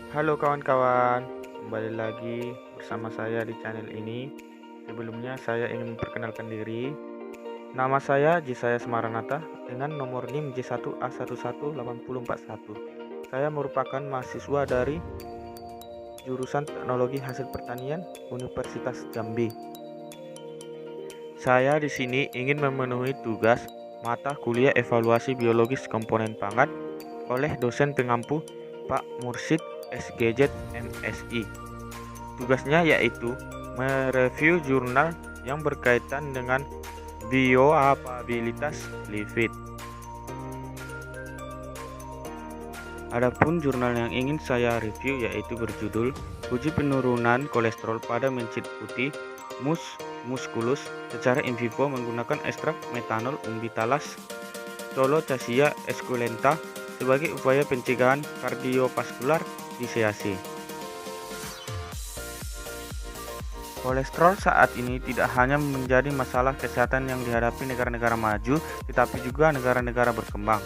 Halo kawan-kawan, kembali lagi bersama saya di channel ini. Sebelumnya saya ingin memperkenalkan diri. Nama saya Jisaya Semaranata dengan nomor NIM J1A118041. Saya merupakan mahasiswa dari jurusan Teknologi Hasil Pertanian Universitas Jambi. Saya di sini ingin memenuhi tugas mata kuliah evaluasi biologis komponen pangan oleh dosen pengampu Pak Mursid SGZ MSI. Tugasnya yaitu mereview jurnal yang berkaitan dengan bioavailabilitas lipid. Adapun jurnal yang ingin saya review yaitu berjudul Uji Penurunan Kolesterol pada Mencit Putih Mus Musculus secara in vivo menggunakan ekstrak metanol umbitalas Colocasia esculenta sebagai upaya pencegahan kardiovaskular disease. Kolesterol saat ini tidak hanya menjadi masalah kesehatan yang dihadapi negara-negara maju, tetapi juga negara-negara berkembang.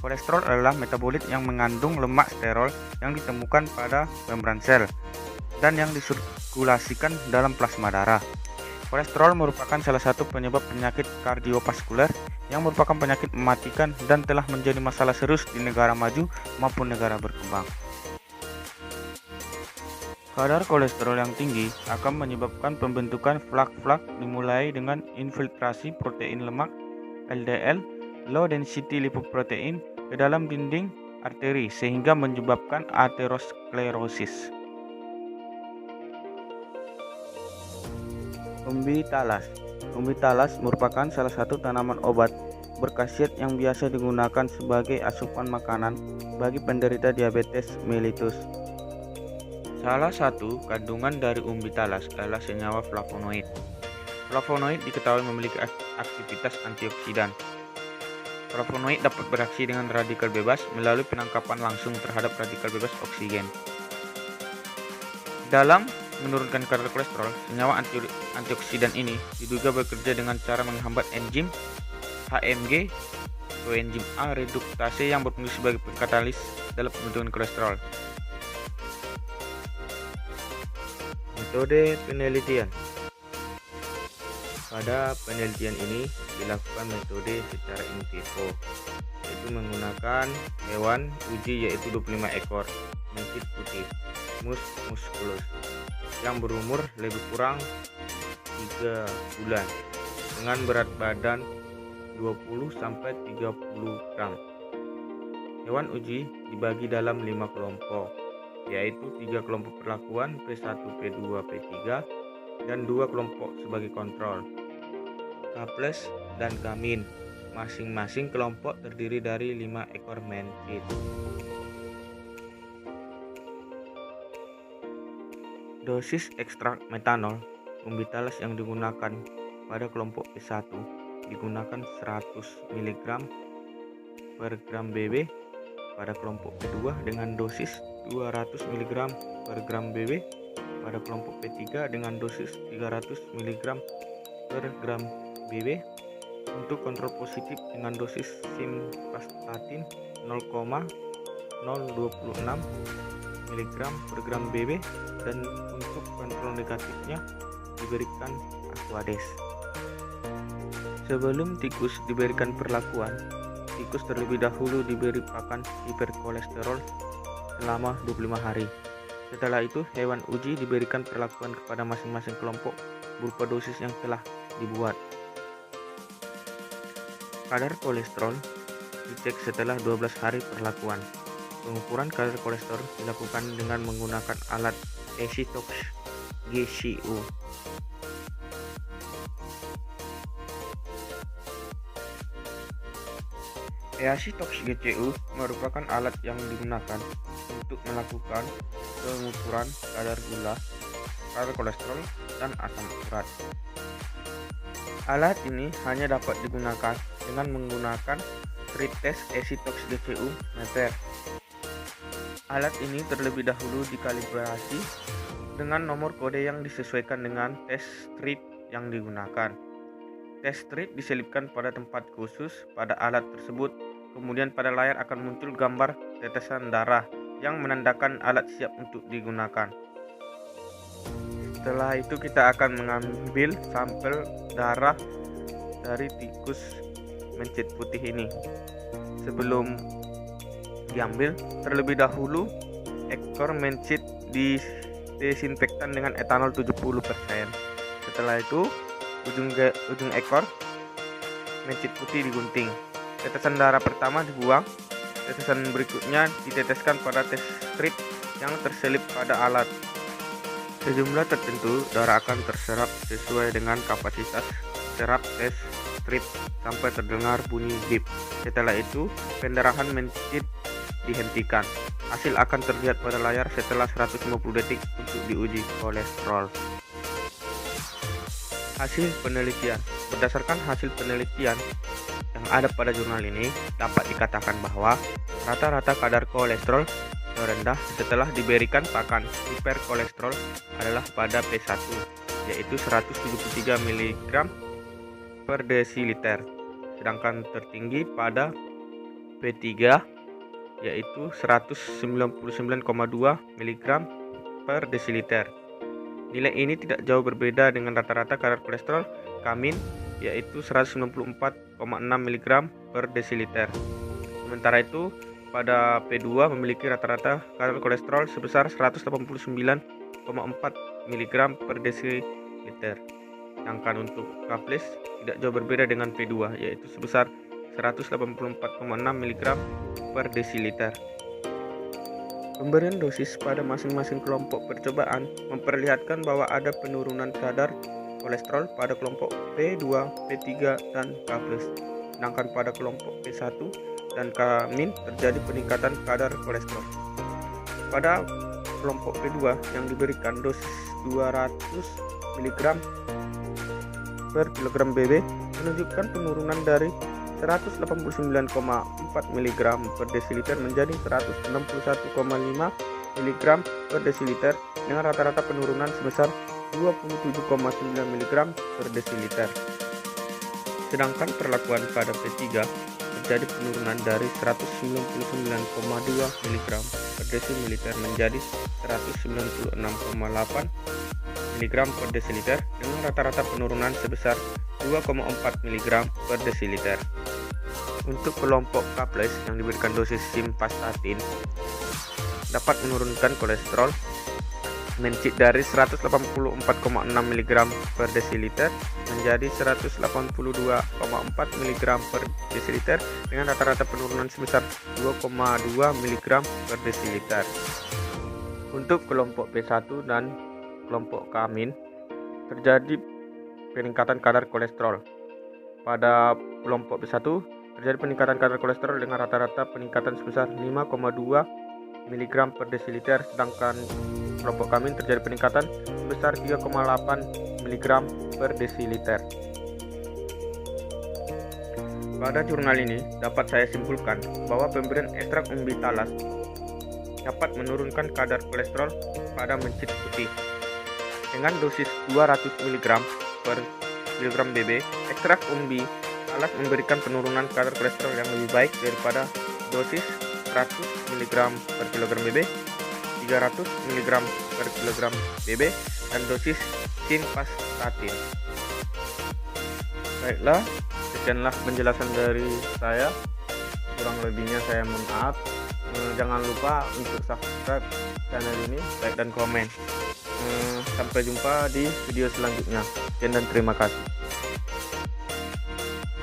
Kolesterol adalah metabolit yang mengandung lemak sterol yang ditemukan pada membran sel dan yang disirkulasikan dalam plasma darah. Kolesterol merupakan salah satu penyebab penyakit kardiovaskuler yang merupakan penyakit mematikan dan telah menjadi masalah serius di negara maju maupun negara berkembang. Kadar kolesterol yang tinggi akan menyebabkan pembentukan flak-flak dimulai dengan infiltrasi protein lemak LDL low density lipoprotein ke dalam dinding arteri sehingga menyebabkan aterosklerosis. Umbi talas. Umbi talas merupakan salah satu tanaman obat berkhasiat yang biasa digunakan sebagai asupan makanan bagi penderita diabetes mellitus. Salah satu kandungan dari umbi talas adalah senyawa flavonoid. Flavonoid diketahui memiliki aktivitas antioksidan. Flavonoid dapat bereaksi dengan radikal bebas melalui penangkapan langsung terhadap radikal bebas oksigen. Dalam menurunkan kadar kolesterol, senyawa antioksidan ini diduga bekerja dengan cara menghambat enzim HMG atau enzim A reduktase yang berfungsi sebagai katalis dalam pembentukan kolesterol. Metode penelitian. Pada penelitian ini dilakukan metode secara in vivo, yaitu menggunakan hewan uji yaitu 25 ekor mencit putih Mus musculus yang berumur lebih kurang 3 bulan dengan berat badan 20-30 gram. Hewan uji dibagi dalam 5 kelompok, yaitu 3 kelompok perlakuan P1, P2, P3 dan 2 kelompok sebagai kontrol K+ dan K-. Masing-masing kelompok terdiri dari 5 ekor mencit. Dosis ekstrak metanol umbi talas yang digunakan pada kelompok P1 digunakan 100 mg per gram BB, pada kelompok P2 dengan dosis 200 mg per gram BB, pada kelompok P3 dengan dosis 300 mg per gram BB. Untuk kontrol positif dengan dosis simvastatin 0,026 mg per gram BB, dan untuk kontrol negatifnya diberikan Aquades. Sebelum tikus diberikan perlakuan, tikus terlebih dahulu diberi pakan hiperkolesterol selama 25 hari. Setelah itu, hewan uji diberikan perlakuan kepada masing-masing kelompok berupa dosis yang telah dibuat. Kadar kolesterol dicek setelah 12 hari perlakuan. Pengukuran kadar kolesterol dilakukan dengan menggunakan alat EasyTox GCU. EasyTox GCU merupakan alat yang digunakan untuk melakukan pengukuran kadar gula, kadar kolesterol, dan asam urat. Alat ini hanya dapat digunakan dengan menggunakan strip test EasyTox GCU meter. Alat ini terlebih dahulu dikalibrasi dengan nomor kode yang disesuaikan dengan test strip yang digunakan. Test strip diselipkan pada tempat khusus pada alat tersebut, kemudian pada layar akan muncul gambar tetesan darah yang menandakan alat siap untuk digunakan. Setelah itu kita akan mengambil sampel darah dari tikus mencit putih ini. Sebelum diambil, terlebih dahulu ekor mencit didesinfektan dengan etanol 70%. Setelah itu ujung ekor mencit putih digunting. Tetesan darah pertama dibuang. Tetesan berikutnya diteteskan pada tes strip yang terselip pada alat. Sejumlah tertentu darah akan terserap sesuai dengan kapasitas serap tes strip sampai terdengar bunyi bip. Setelah itu pendarahan mencit dihentikan. Hasil akan terlihat pada layar setelah 150 detik untuk diuji kolesterol. Hasil penelitian. Berdasarkan hasil penelitian yang ada pada jurnal ini, dapat dikatakan bahwa rata-rata kadar kolesterol terendah setelah diberikan pakan hiperkolesterol adalah pada P1, yaitu 173 mg per desiliter, sedangkan tertinggi pada P3, yaitu 199,2 mg per desiliter. Nilai ini tidak jauh berbeda dengan rata-rata kadar kolesterol kamin, yaitu 194,6 mg per desiliter. Sementara itu, pada P2 memiliki rata-rata kadar kolesterol sebesar 189,4 mg per desiliter. Sedangkan untuk K+ tidak jauh berbeda dengan P2, yaitu sebesar 184,6 mg per desiliter. Pemberian dosis pada masing-masing kelompok percobaan memperlihatkan bahwa ada penurunan kadar kolesterol pada kelompok P2, P3, dan K+. Sedangkan pada kelompok P1 dan K- terjadi peningkatan kadar kolesterol. Pada kelompok P2 yang diberikan dosis 200 mg per kilogram BB menunjukkan penurunan dari 189,4 mg per desiliter menjadi 161,5 mg per desiliter dengan rata-rata penurunan sebesar 27,9 mg per desiliter. Sedangkan perlakuan pada P3 terjadi penurunan dari 199,2 mg per desiliter menjadi 196,8 mg per desiliter dengan rata-rata penurunan sebesar 2,4 mg per desiliter. Untuk kelompok K+ yang diberikan dosis simvastatin dapat menurunkan kolesterol mencit dari 184,6 mg per desiliter menjadi 182,4 mg per desiliter dengan rata-rata penurunan sebesar 2,2 mg per desiliter. Untuk kelompok P1 dan kelompok K- terjadi peningkatan kadar kolesterol. Pada kelompok P1 terjadi peningkatan kadar kolesterol dengan rata-rata peningkatan sebesar 5,2 mg per desiliter, sedangkan kelompok K- terjadi peningkatan sebesar 3,8 mg per desiliter. Pada jurnal ini dapat saya simpulkan bahwa pemberian ekstrak umbi talas dapat menurunkan kadar kolesterol pada mencit putih. Dengan dosis 200 mg per kilogram BB, ekstrak umbi talas memberikan penurunan kadar kolesterol yang lebih baik daripada dosis 100 mg per kilogram BB, 300 mg per kilogram BB, dan dosis simvastatin. Baiklah, sekianlah penjelasan dari saya. Kurang lebihnya saya mohon maaf. Jangan lupa untuk subscribe channel ini, like dan komen. Sampai jumpa di video selanjutnya. Sekian dan terima kasih.